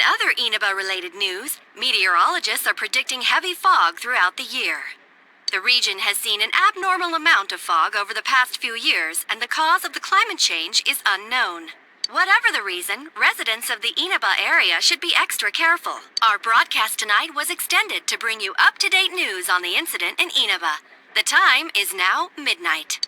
other Inaba-related news, meteorologists are predicting heavy fog throughout the year. The region has seen an abnormal amount of fog over the past few years, and the cause of the climate change is unknown. Whatever the reason, residents of the Inaba area should be extra careful. Our broadcast tonight was extended to bring you up-to-date news on the incident in Inaba. The time is now midnight.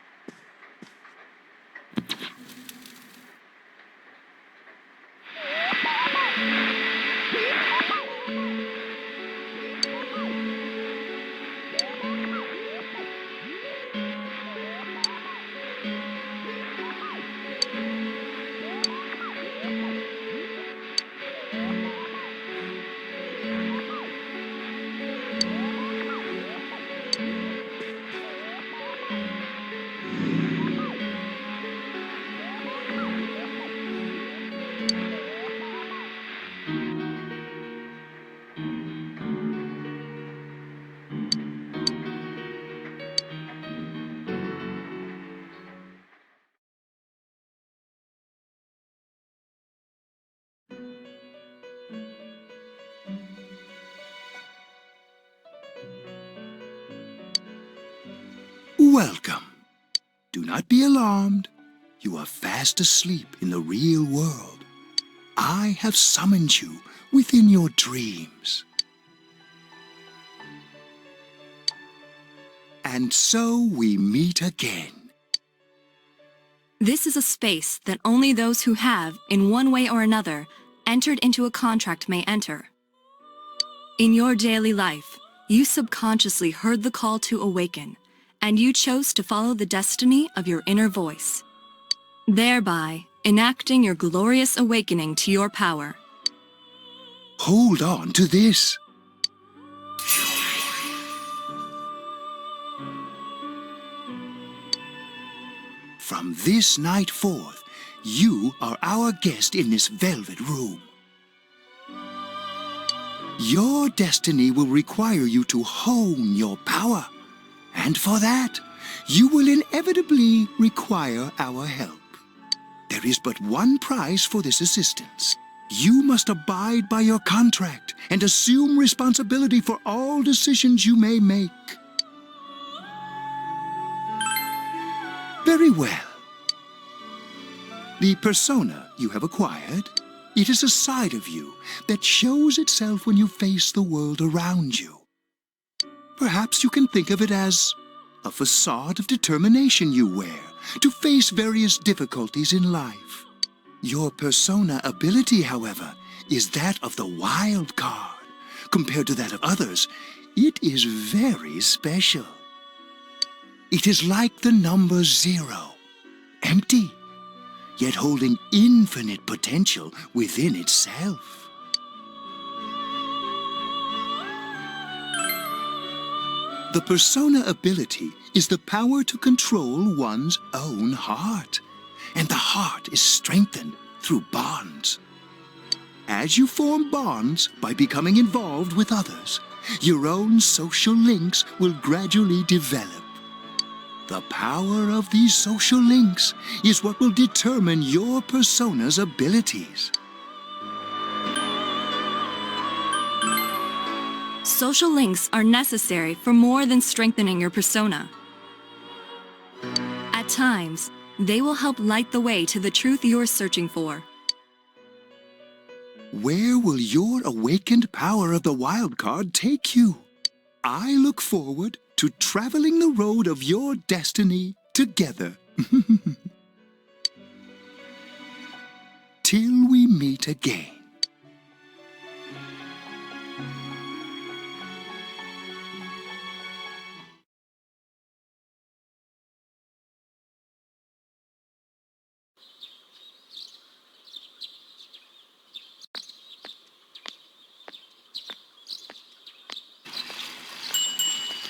Welcome. Do not be alarmed. You are fast asleep in the real world. I have summoned you within your dreams. And so we meet again. This is a space that only those who have, in one way or another, entered into a contract may enter. In your daily life, you subconsciously heard the call to awaken, and you chose to follow the destiny of your inner voice, thereby enacting your glorious awakening to your power. Hold on to this. From this night forth, you are our guest in this velvet room. Your destiny will require you to hone your power. And for that, you will inevitably require our help. There is but one price for this assistance. You must abide by your contract and assume responsibility for all decisions you may make. Very well. The persona you have acquired, it is a side of you that shows itself when you face the world around you. Perhaps you can think of it as a facade of determination you wear to face various difficulties in life. Your persona ability, however, is that of the wild card. Compared to that of others, it is very special. It is like the number 0, empty, yet holding infinite potential within itself. The persona ability is the power to control one's own heart, and the heart is strengthened through bonds. As you form bonds by becoming involved with others, your own social links will gradually develop. The power of these social links is what will determine your persona's abilities. Social links are necessary for more than strengthening your persona. At times, they will help light the way to the truth you're searching for. Where will your awakened power of the wild card take you? I look forward to traveling the road of your destiny together. Till we meet again.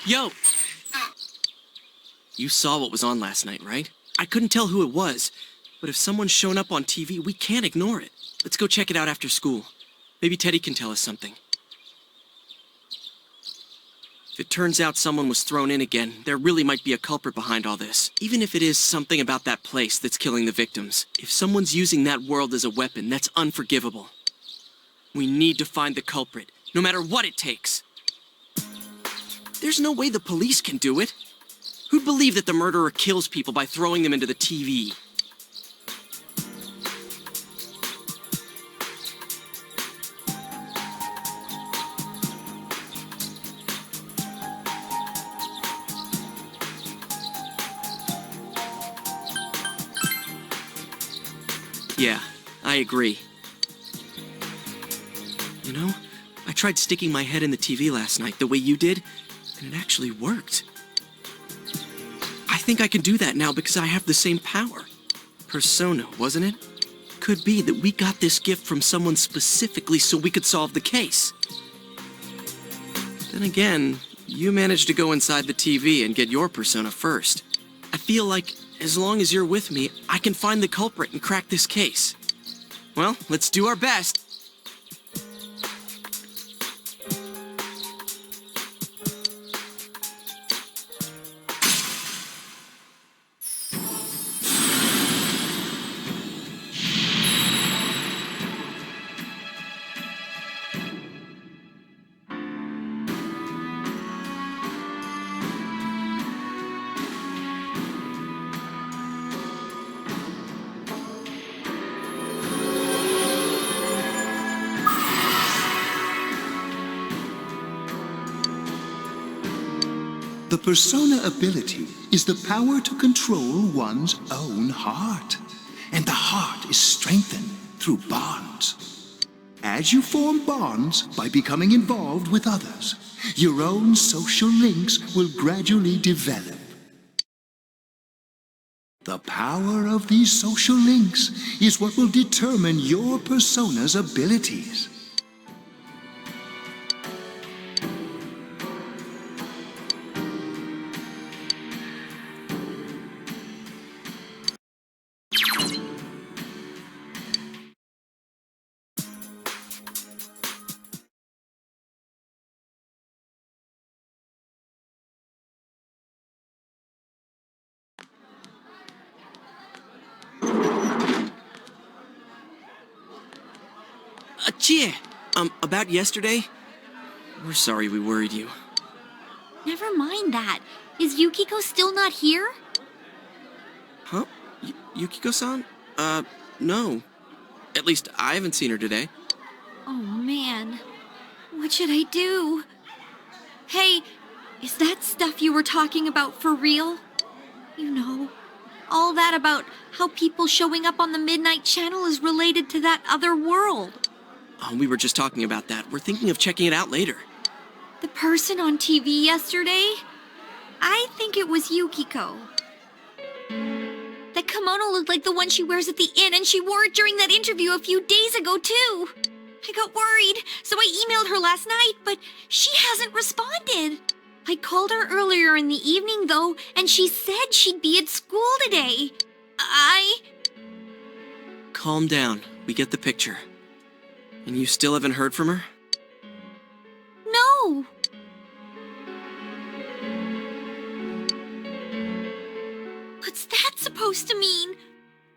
Yo! You saw what was on last night, right? I couldn't tell who it was, but if someone's shown up on TV, we can't ignore it. Let's go check it out after school. Maybe Teddy can tell us something. If it turns out someone was thrown in again, there really might be a culprit behind all this. Even if it is something about that place that's killing the victims. If someone's using that world as a weapon, that's unforgivable. We need to find the culprit, no matter what it takes. There's no way the police can do it. Who'd believe that the murderer kills people by throwing them into the TV? Yeah, I agree. You know, I tried sticking my head in the TV last night the way you did, and it actually worked. I think I can do that now because I have the same power. Persona, wasn't it? Could be that we got this gift from someone specifically so we could solve the case. Then again, you managed to go inside the TV and get your persona first. I feel like, as long as you're with me, I can find the culprit and crack this case. Well, let's do our best. The persona ability is the power to control one's own heart. And the heart is strengthened through bonds. As you form bonds by becoming involved with others, your own social links will gradually develop. The power of these social links is what will determine your persona's abilities. Chie, about yesterday? We're sorry we worried you. Never mind that. Is Yukiko still not here? Huh? Yukiko-san? No. At least I haven't seen her today. Oh, man. What should I do? Hey, is that stuff you were talking about for real? You know, all that about how people showing up on the Midnight Channel is related to that other world. Oh, we were just talking about that. We're thinking of checking it out later. The person on TV yesterday? I think it was Yukiko. That kimono looked like the one she wears at the inn, and she wore it during that interview a few days ago, too. I got worried, so I emailed her last night, but she hasn't responded. I called her earlier in the evening, though, and she said she'd be at school today. Calm down. We get the picture. And you still haven't heard from her? No. What's that supposed to mean?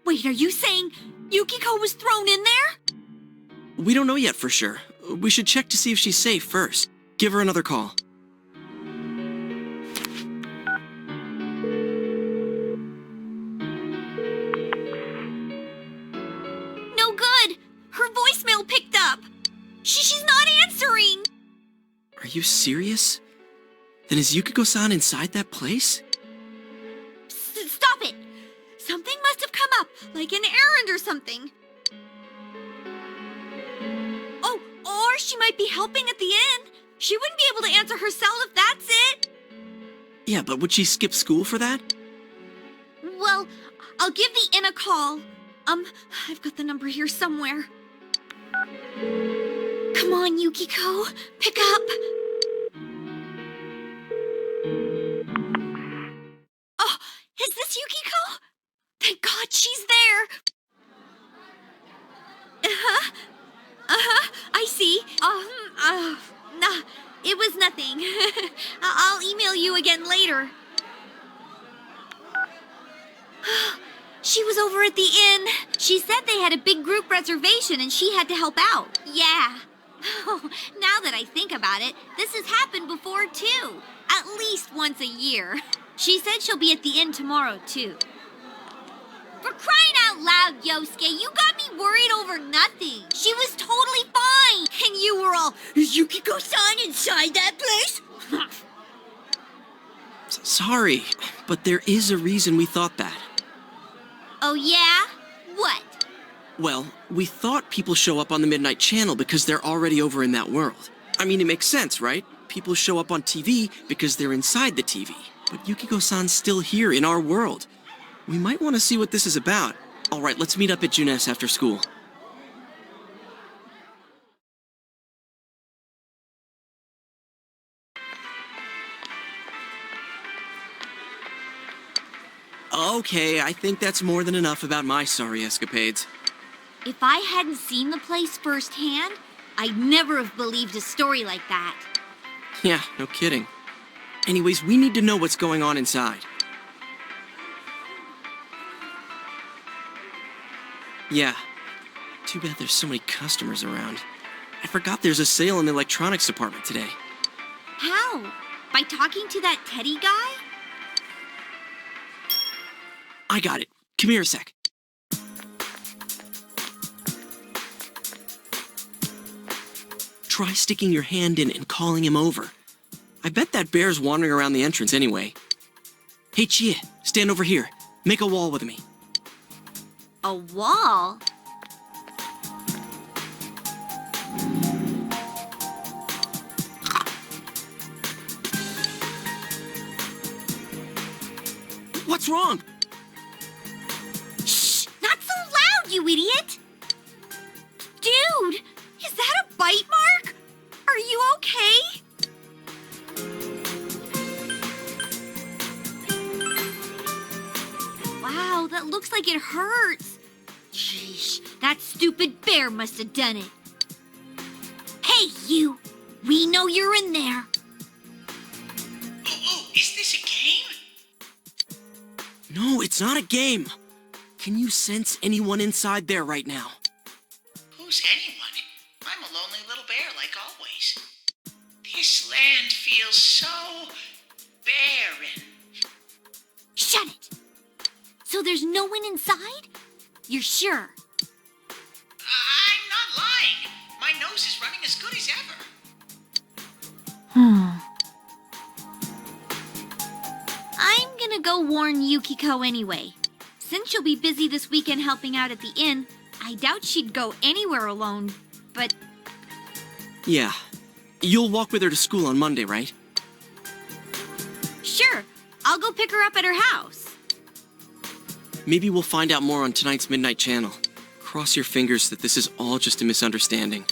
Wait, are you saying Yukiko was thrown in there? We don't know yet for sure. We should check to see if she's safe first. Give her another call. No good. Her voicemail picked up. She's not answering. Are you serious? Then is Yukiko-san inside that place? Stop it. Something must have come up, like an errand or something. Oh, or she might be helping at the inn. She wouldn't be able to answer herself if that's it. Yeah, but would she skip school for that? Well, I'll give the inn a call. I've got the number here somewhere. Come on, Yukiko. Pick up. Oh, is this Yukiko? Thank God she's there. I see. Nah, it was nothing. I'll email you again later. She was over at the inn. She said they had a big group reservation and she had to help out. Yeah. Oh, now that I think about it, this has happened before too. At least once a year. She said she'll be at the inn tomorrow too. For crying out loud, Yosuke, you got me worried over nothing. She was totally fine. And you were all, is Yukiko-san inside that place? Sorry, but there is a reason we thought that. Oh yeah? What? Well, we thought people show up on the Midnight Channel because they're already over in that world. I mean, it makes sense, right? People show up on TV because they're inside the TV. But Yukiko-san's still here in our world. We might want to see what this is about. All right, let's meet up at Junes after school. Okay, I think that's more than enough about my sorry escapades. If I hadn't seen the place firsthand, I'd never have believed a story like that. Yeah, no kidding. Anyways, we need to know what's going on inside. Yeah. Too bad there's so many customers around. I forgot there's a sale in the electronics department today. How? By talking to that Teddy guy? I got it. Come here a sec. Try sticking your hand in and calling him over. I bet that bear's wandering around the entrance anyway. Hey, Chie, stand over here. Make a wall with me. A wall? What's wrong? Shh! Not so loud, you idiot! Dude! Is that a bite mark? Are you okay? Wow, that looks like it hurts. Sheesh, that stupid bear must have done it. Hey, you! We know you're in there. Oh, is this a game? No, it's not a game. Can you sense anyone inside there right now? Who's anyone? I'm a lonely little bear like always. This land feels so barren. Shut it! So there's no one inside? You're sure? I'm not lying. My nose is running as good as ever. I'm gonna go warn Yukiko anyway. Since she'll be busy this weekend helping out at the inn, I doubt she'd go anywhere alone, but... Yeah. You'll walk with her to school on Monday, right? Sure, I'll go pick her up at her house. Maybe we'll find out more on tonight's Midnight Channel. Cross your fingers that this is all just a misunderstanding.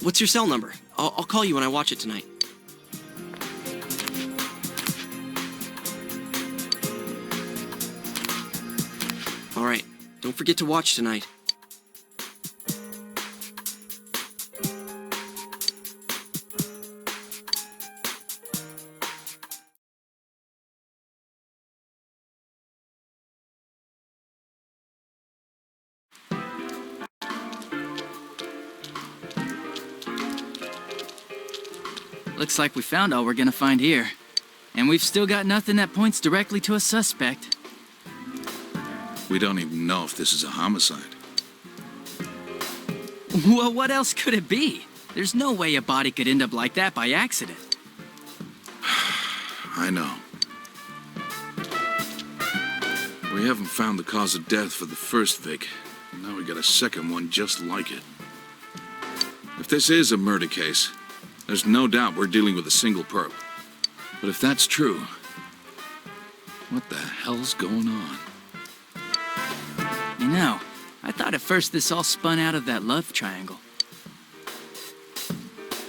What's your cell number? I'll call you when I watch it tonight. All right, don't forget to watch tonight. Looks like we found all we're gonna find here. And we've still got nothing that points directly to a suspect. We don't even know if this is a homicide. Well, what else could it be? There's no way a body could end up like that by accident. I know. We haven't found the cause of death for the first Vic. Now we got a second one just like it. If this is a murder case, there's no doubt we're dealing with a single perp. But if that's true, what the hell's going on? You know, I thought at first this all spun out of that love triangle.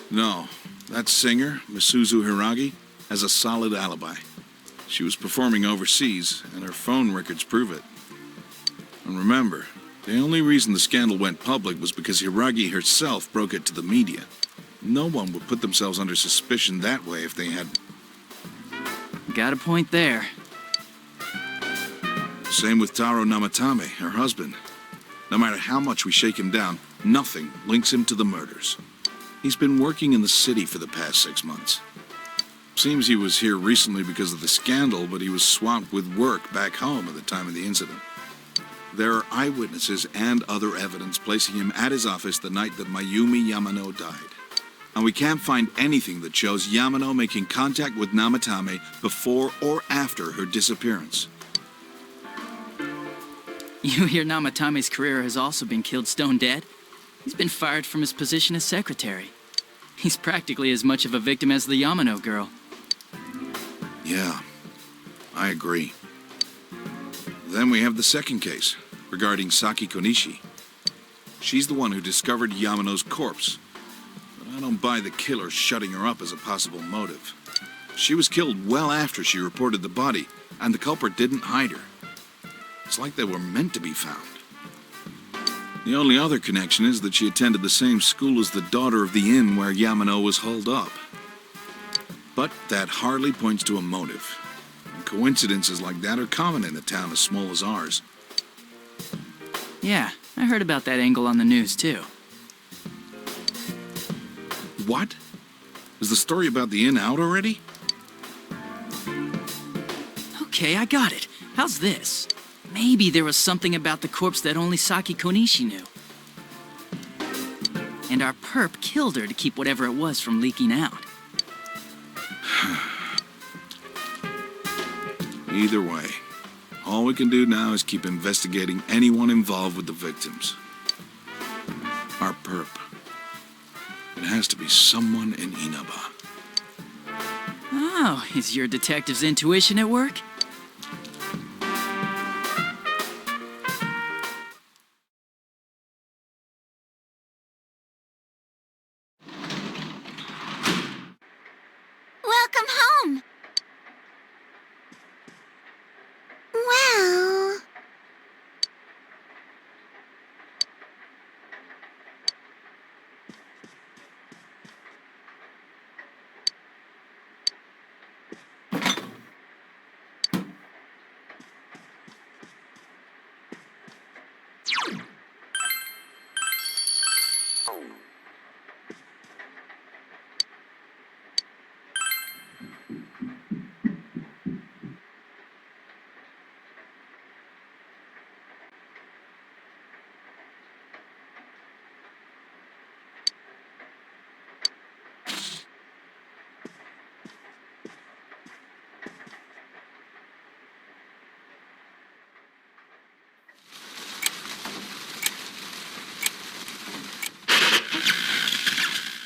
No, that singer, Misuzu Hiragi, has a solid alibi. She was performing overseas, and her phone records prove it. And remember, the only reason the scandal went public was because Hiragi herself broke it to the media. No one would put themselves under suspicion that way if they had... Got a point there. Same with Taro Namatame, her husband. No matter how much we shake him down, Nothing links him to the murders. He's been working in the city for the past 6 months. Seems he was here recently because of the scandal, but he was swamped with work back home at the time of the incident. There are eyewitnesses and other evidence placing him at his office the night that Mayumi Yamano died. And we can't find anything that shows Yamano making contact with Namatame before or after her disappearance. You hear Namatame's career has also been killed stone dead? He's been fired from his position as secretary. He's practically as much of a victim as the Yamano girl. Yeah, I agree. Then we have the second case, regarding Saki Konishi. She's the one who discovered Yamano's corpse. But I don't buy the killer shutting her up as a possible motive. She was killed well after she reported the body, and the culprit didn't hide her. It's like they were meant to be found. The only other connection is that she attended the same school as the daughter of the inn where Yamano was holed up. But that hardly points to a motive. And coincidences like that are common in a town as small as ours. Yeah, I heard about that angle on the news, too. What? Is the story about the inn out already? Okay, I got it. How's this? Maybe there was something about the corpse that only Saki Konishi knew. And our perp killed her to keep whatever it was from leaking out. Either way, all we can do now is keep investigating anyone involved with the victims. Our perp. It has to be someone in Inaba. Oh, is your detective's intuition at work? Welcome home. Well...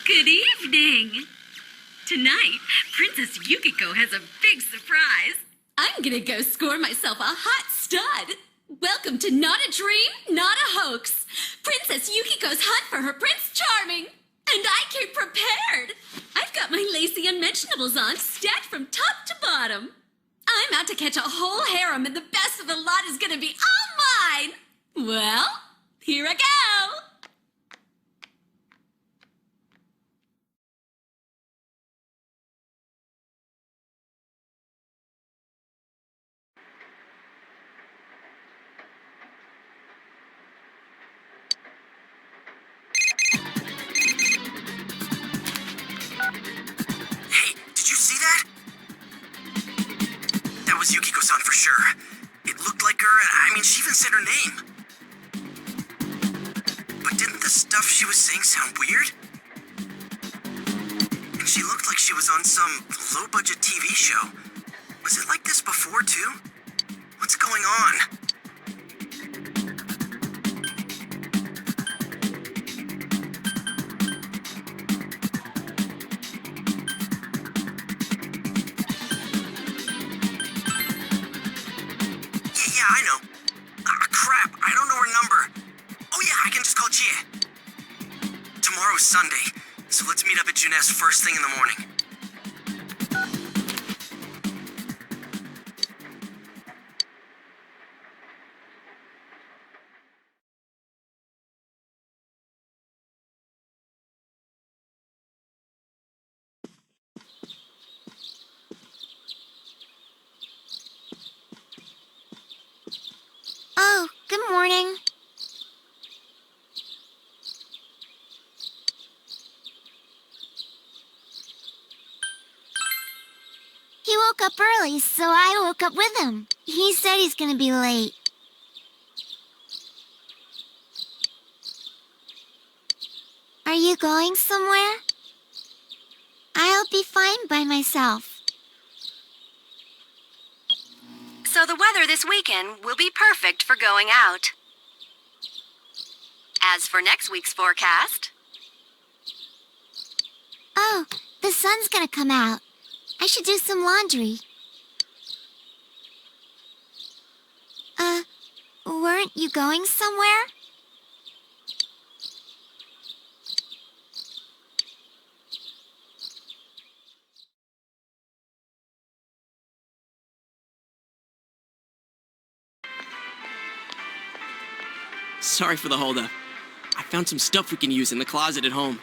Good evening! Tonight, Princess Yukiko has a big surprise. I'm gonna go score myself a hot stud. Welcome to Not a Dream, Not a Hoax. Princess Yukiko's hunt for her Prince Charming. And I came prepared. I've got my lacy unmentionables on, stacked from top to bottom. I'm out to catch a whole harem, and the best of the lot is gonna be all mine. Well, here I go. Yukiko-san for sure. It looked like her, and I mean, she even said her name. But didn't the stuff she was saying sound weird? And she looked like she was on some low-budget TV show. Was it like this before, too? What's going on? Yeah, I know. Crap, I don't know her number. Oh yeah, I can just call Jie. Tomorrow's Sunday, so let's meet up at Juness first thing in the morning. Oh, good morning. He woke up early, so I woke up with him. He said he's gonna be late. Are you going somewhere? I'll be fine by myself. So the weather this weekend will be perfect for going out. As for next week's forecast... Oh, the sun's gonna come out. I should do some laundry. Weren't you going somewhere? Sorry for the holdup. I found some stuff we can use in the closet at home.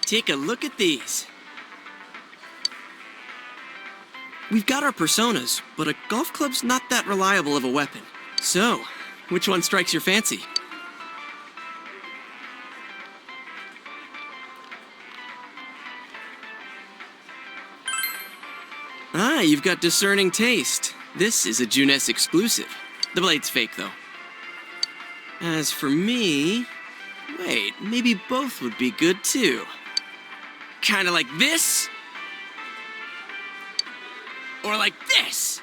Take a look at these. We've got our personas, but a golf club's not that reliable of a weapon. So, which one strikes your fancy? Ah, you've got discerning taste. This is a Junes exclusive. The blade's fake, though. As for me... Wait, maybe both would be good, too. Kinda like this? Or like this?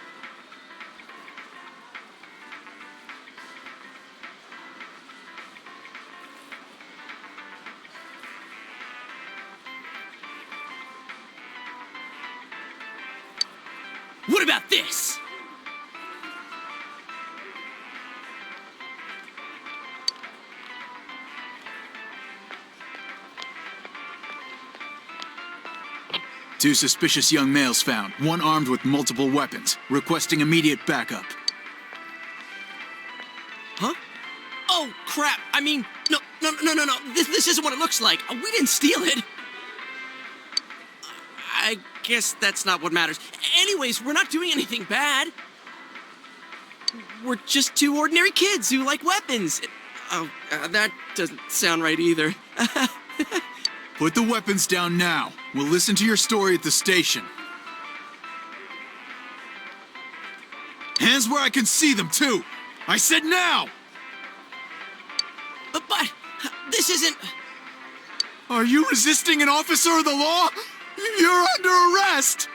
What about this? Two suspicious young males found, one armed with multiple weapons, requesting immediate backup. Huh? Oh, crap! I mean, no. This isn't what it looks like. We didn't steal it. I guess that's not what matters. Anyways, we're not doing anything bad. We're just two ordinary kids who like weapons. Oh, that doesn't sound right either. Put the weapons down now. We'll listen to your story at the station. Hands where I can see them, too! I said now! But this isn't... Are you resisting an officer of the law? You're under arrest!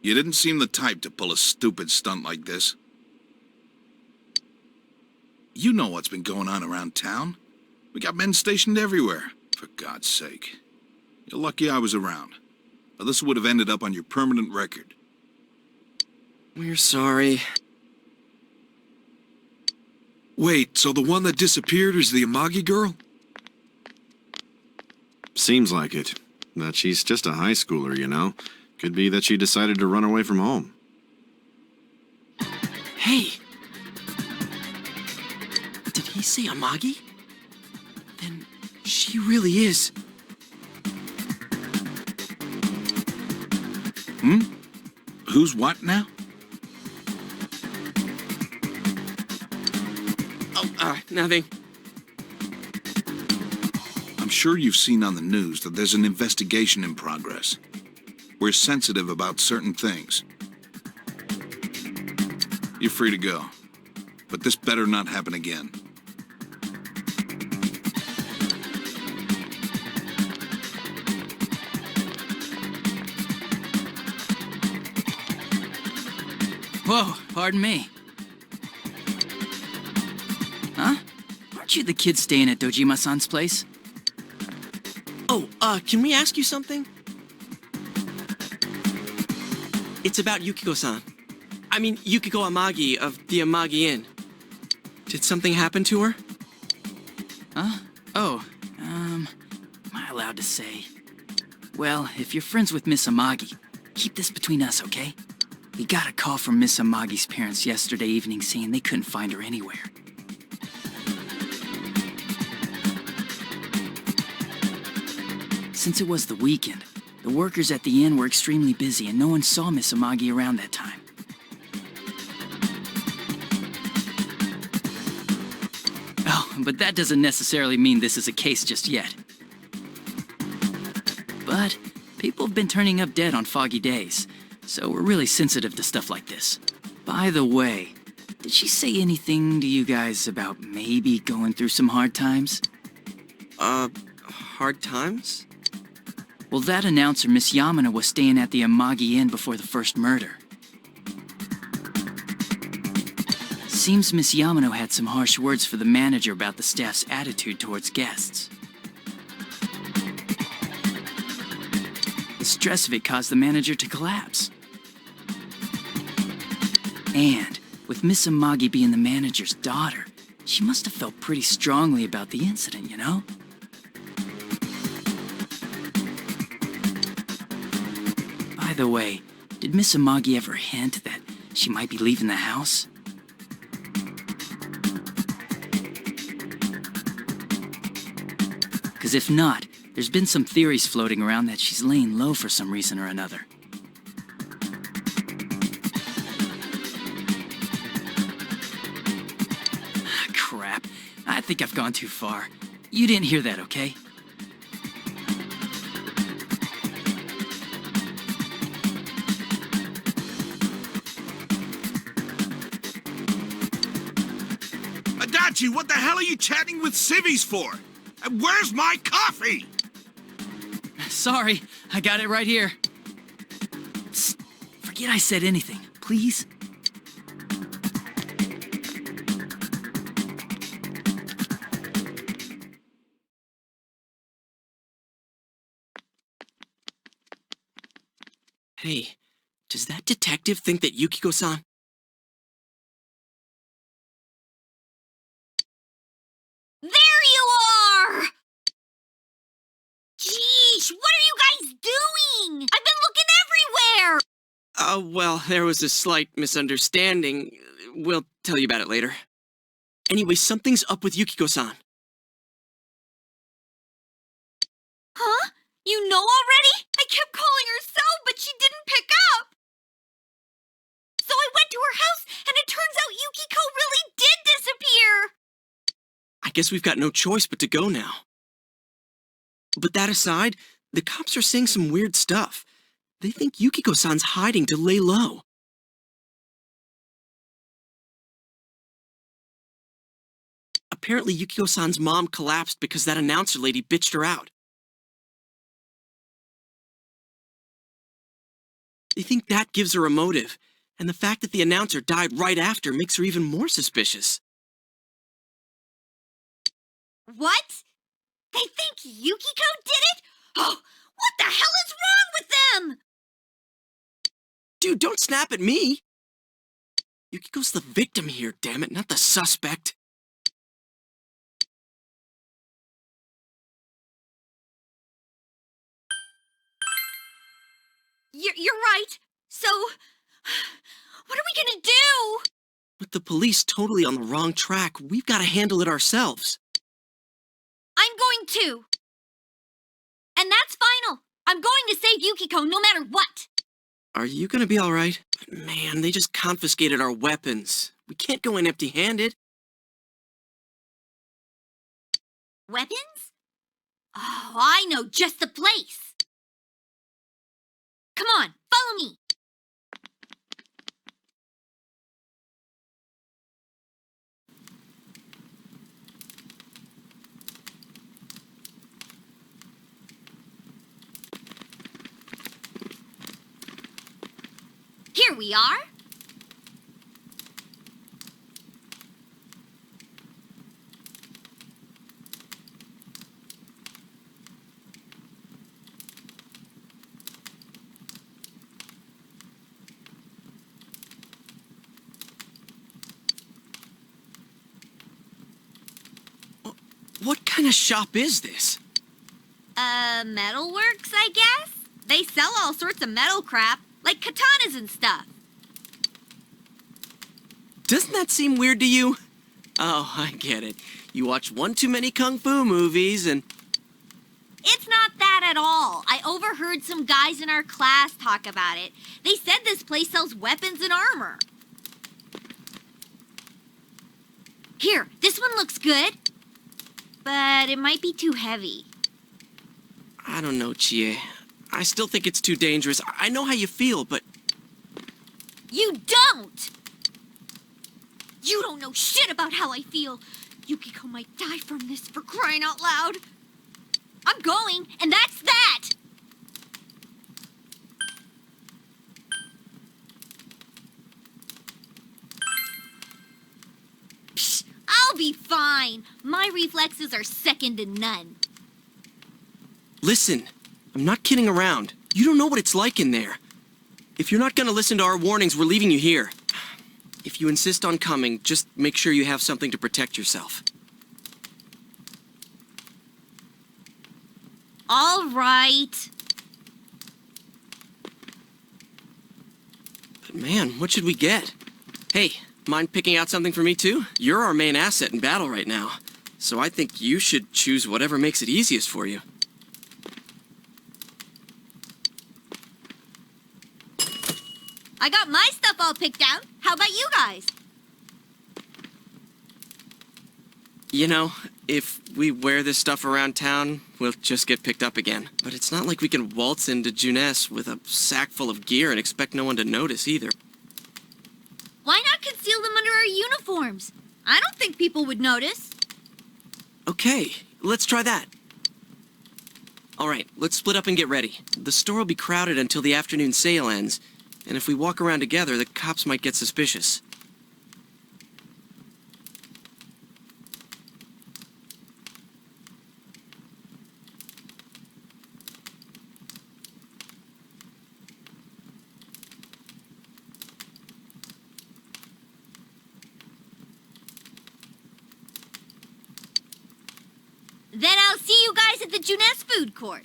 You didn't seem the type to pull a stupid stunt like this. You know what's been going on around town. We got men stationed everywhere, for God's sake. You're lucky I was around, or this would have ended up on your permanent record. We're sorry. Wait, so the one that disappeared is the Amagi girl? Seems like it. That she's just a high schooler, you know. Could be that she decided to run away from home. Hey! Did he say Amagi? Then she really is. Who's what now? Oh, nothing. I'm sure you've seen on the news that there's an investigation in progress. We're sensitive about certain things. You're free to go. But this better not happen again. Whoa, pardon me. Huh? Aren't you the kid staying at Dojima-san's place? Oh, can we ask you something? It's about Yukiko-san. I mean, Yukiko Amagi of the Amagi Inn. Did something happen to her? Huh? Oh, am I allowed to say? Well, if you're friends with Miss Amagi, keep this between us, okay? We got a call from Miss Amagi's parents yesterday evening saying they couldn't find her anywhere. Since it was the weekend, The workers at the inn were extremely busy and no one saw Miss Amagi around that time. Oh, but that doesn't necessarily mean this is a case just yet. But people have been turning up dead on foggy days, so we're really sensitive to stuff like this. By the way, did she say anything to you guys about maybe going through some hard times? Hard times? Well, that announcer, Miss Yamana, was staying at the Amagi Inn before the first murder. Seems Miss Yamano had some harsh words for the manager about the staff's attitude towards guests. The stress of it caused the manager to collapse. And with Miss Amagi being the manager's daughter, she must have felt pretty strongly about the incident, you know? By the way, did Miss Amagi ever hint that she might be leaving the house? Because if not, there's been some theories floating around that she's laying low for some reason or another. Crap. I think I've gone too far. You didn't hear that, okay? Adachi, what the hell are you chatting with civvies for? And where's my coffee? Sorry, I got it right here. Psst, forget I said anything, please. Hey, does that detective think that Yukiko-san... There you are! Jeez, what are you guys doing? I've been looking everywhere! Well, there was a slight misunderstanding. We'll tell you about it later. Anyway, something's up with Yukiko-san. Huh? You know already? I kept calling her so, but she didn't pick up. So I went to her house, and it turns out Yukiko really did disappear. I guess we've got no choice but to go now. But that aside, the cops are saying some weird stuff. They think Yukiko-san's hiding to lay low. Apparently, Yukiko-san's mom collapsed because that announcer lady bitched her out. They think that gives her a motive, and the fact that the announcer died right after makes her even more suspicious. What? They think Yukiko did it? Oh, what the hell is wrong with them? Dude, don't snap at me! Yukiko's the victim here, damn it, not the suspect. You're right. So, what are we gonna do? With the police totally on the wrong track, we've got to handle it ourselves. I'm going to. And that's final. I'm going to save Yukiko no matter what. Are you gonna be alright? Man, they just confiscated our weapons. We can't go in empty-handed. Weapons? Oh, I know just the place. Come on, follow me. Here we are. What kind of shop is this? Metalworks, I guess? They sell all sorts of metal crap, like katanas and stuff. Doesn't that seem weird to you? Oh, I get it. You watch one too many kung fu movies and... It's not that at all. I overheard some guys in our class talk about it. They said this place sells weapons and armor. Here, this one looks good. But it might be too heavy. I don't know, Chie. I still think it's too dangerous. I know how you feel, but... You don't! You don't know shit about how I feel. Yukiko might die from this, for crying out loud. I'm going, and that's that! Psh, I'll be fine. My reflexes are second to none. Listen, I'm not kidding around. You don't know what it's like in there. If you're not gonna listen to our warnings, we're leaving you here. If you insist on coming, just make sure you have something to protect yourself. All right. But man, what should we get? Hey, mind picking out something for me too? You're our main asset in battle right now, so I think you should choose whatever makes it easiest for you. I got my stuff all picked out. How about you guys? You know, if we wear this stuff around town, we'll just get picked up again. But it's not like we can waltz into Juness with a sack full of gear and expect no one to notice either. Why not conceal them under our uniforms? I don't think people would notice. Okay, let's try that. All right, let's split up and get ready. The store will be crowded until the afternoon sale ends, and if we walk around together, the cops might get suspicious. Then I'll see you guys at the Juness food court.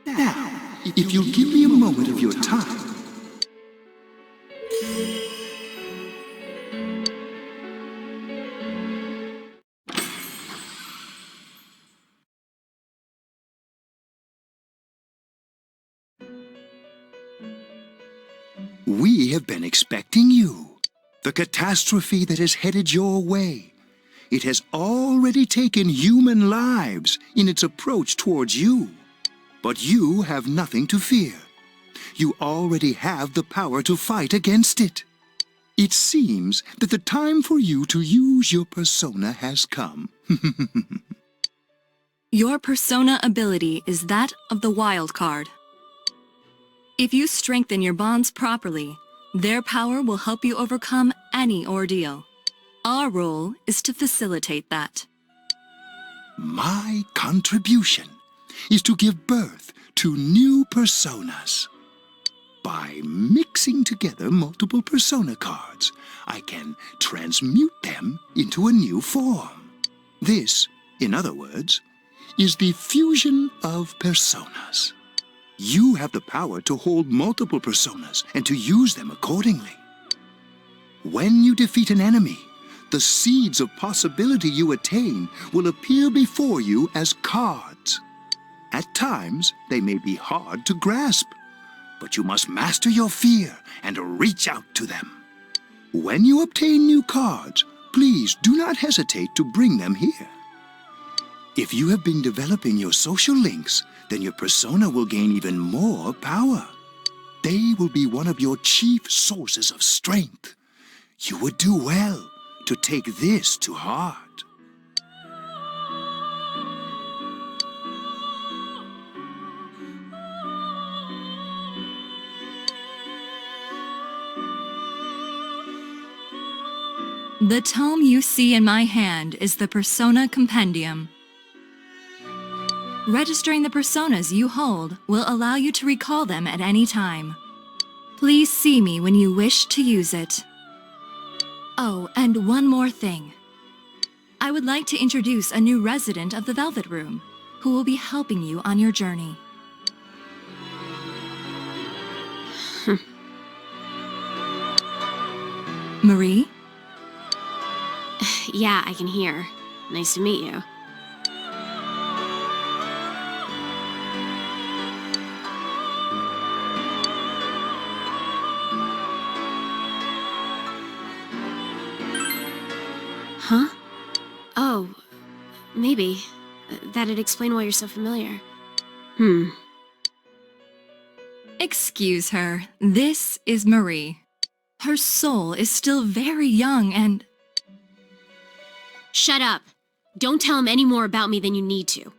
Now, if you'll give me a moment of your time. We have been expecting you. The catastrophe that has headed your way. It has already taken human lives in its approach towards you. But you have nothing to fear. You already have the power to fight against it. It seems that the time for you to use your persona has come. Your persona ability is that of the wild card. If you strengthen your bonds properly, their power will help you overcome any ordeal. Our role is to facilitate that. My contribution is to give birth to new personas. By mixing together multiple persona cards, I can transmute them into a new form. This, in other words, is the fusion of personas. You have the power to hold multiple personas and to use them accordingly. When you defeat an enemy, the seeds of possibility you attain will appear before you as cards. At times, they may be hard to grasp, but you must master your fear and reach out to them. When you obtain new cards, please do not hesitate to bring them here. If you have been developing your social links, then your persona will gain even more power. They will be one of your chief sources of strength. You would do well to take this to heart. The tome you see in my hand is the Persona Compendium. Registering the personas you hold will allow you to recall them at any time. Please see me when you wish to use it. Oh, and one more thing. I would like to introduce a new resident of the Velvet Room, who will be helping you on your journey. Marie? Yeah, I can hear. Nice to meet you. Huh? Oh, maybe. That'd explain why you're so familiar. Excuse her. This is Marie. Her soul is still very young and... Shut up. Don't tell him any more about me than you need to.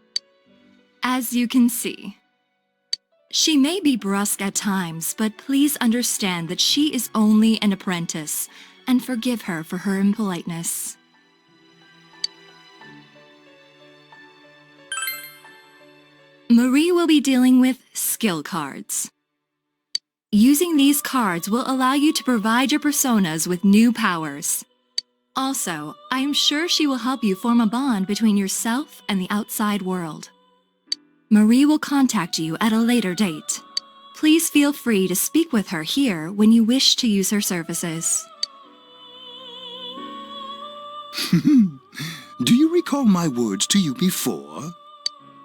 As you can see. She may be brusque at times, but please understand that she is only an apprentice, and forgive her for her impoliteness. Marie will be dealing with skill cards. Using these cards will allow you to provide your personas with new powers. Also, I am sure she will help you form a bond between yourself and the outside world. Marie will contact you at a later date. Please feel free to speak with her here when you wish to use her services. Do you recall my words to you before?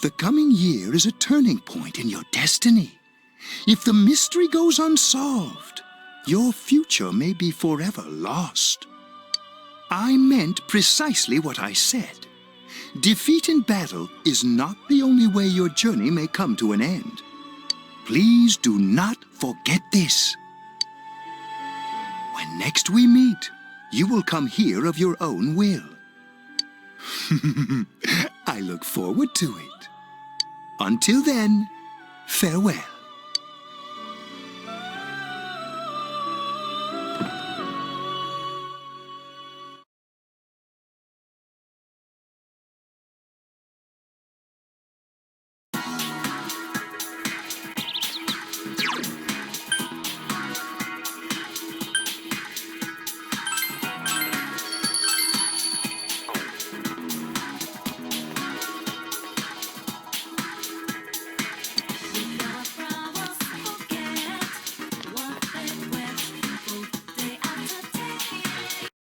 The coming year is a turning point in your destiny. If the mystery goes unsolved, your future may be forever lost. I meant precisely what I said. Defeat in battle is not the only way your journey may come to an end. Please do not forget this. When next we meet, you will come here of your own will. I look forward to it. Until then, farewell.